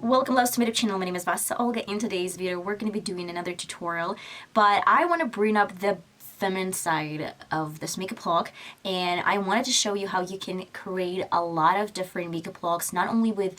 Welcome loves to my YouTube channel. My name is VassaOlga. In today's video we're going to be doing another tutorial, but I want to bring up the feminine side of this makeup look, and I wanted to show you how you can create a lot of different makeup looks, not only with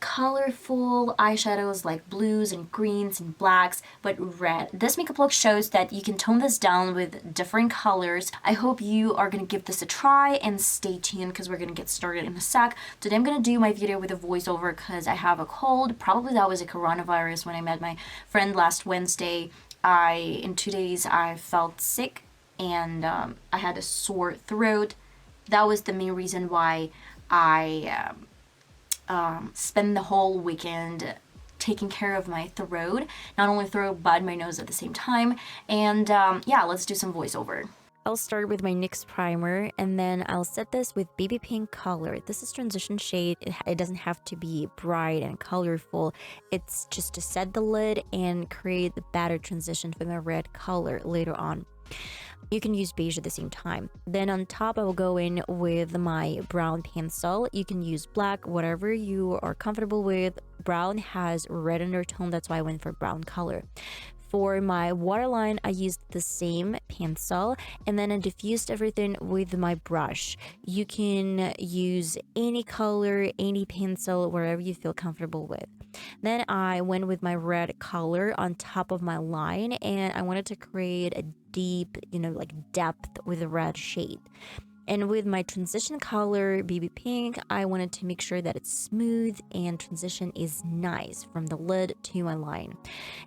colorful eyeshadows like blues and greens and blacks, but red. This makeup look shows that you can tone this down with different colors. I hope you are gonna give this a try and stay tuned because we're gonna get started in a sec. Today I'm gonna do my video with a voiceover because I have a cold. Probably that was a coronavirus when I met my friend last Wednesday. In 2 days I felt sick and I had a sore throat. That was the main reason why I spend the whole weekend taking care of my throat, not only throat but my nose at the same time. And yeah, let's do some voiceover. I'll start with my NYX primer, and then I'll set this with baby pink color. This is transition shade. It doesn't have to be bright and colorful. It's just to set the lid and create the better transition for my red color later on. You can use beige at the same time. Then on top, I will go in with my brown pencil. You can use black, whatever you are comfortable with. Brown has red undertone, that's why I went for brown color. For my waterline, I used the same pencil, and then I diffused everything with my brush. You can use any color, any pencil, wherever you feel comfortable with. Then I went with my red color on top of my line, and I wanted to create a deep, like depth with a red shade. And with my transition color, baby pink, I wanted to make sure that it's smooth and transition is nice from the lid to my line.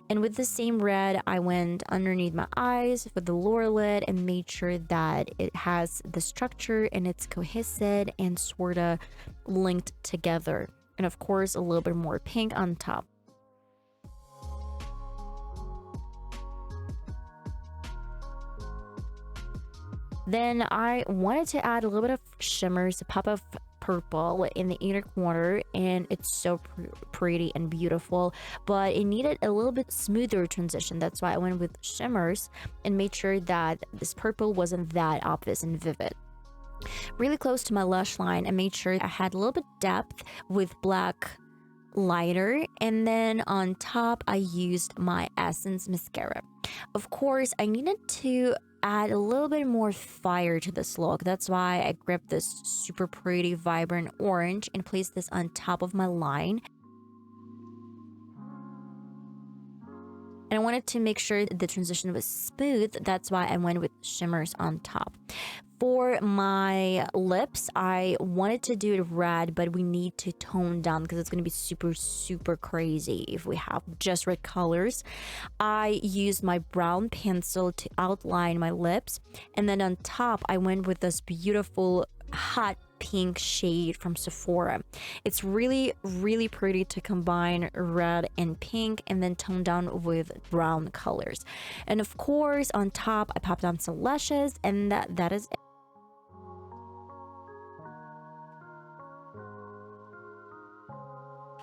And with the same red, I went underneath my eyes for the lower lid and made sure that it has the structure and it's cohesive and sorta linked together. And of course, a little bit more pink on top. Then I wanted to add a little bit of shimmers, a pop of purple in the inner corner, and it's so pretty and beautiful, but it needed a little bit smoother transition. That's why I went with shimmers and made sure that this purple wasn't that obvious and vivid. Really close to my lash line, I made sure I had a little bit depth with black liner, and then on top I used my Essence mascara. Of course, I needed to add a little bit more fire to this look. That's why I grabbed this super pretty vibrant orange and placed this on top of my line. And I wanted to make sure the transition was smooth. That's why I went with shimmers on top. For my lips, I wanted to do it red, but we need to tone down because it's going to be super crazy if we have just red colors. I used my brown pencil to outline my lips, and then on top I went with this beautiful hot pink shade from Sephora. It's really pretty to combine red and pink and then tone down with brown colors. And of course, on top I popped on some lashes, and that is it.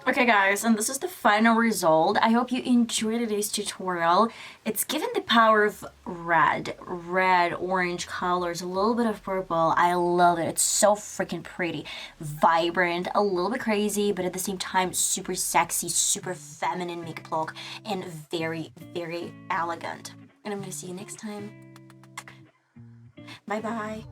Okay guys, and this is the final result. I hope you enjoyed today's tutorial. It's given the power of red, orange colors, a little bit of purple. I love it. It's so freaking pretty, vibrant, a little bit crazy, but at the same time super sexy, super feminine makeup look, and very elegant. And I'm gonna see you next time. Bye bye.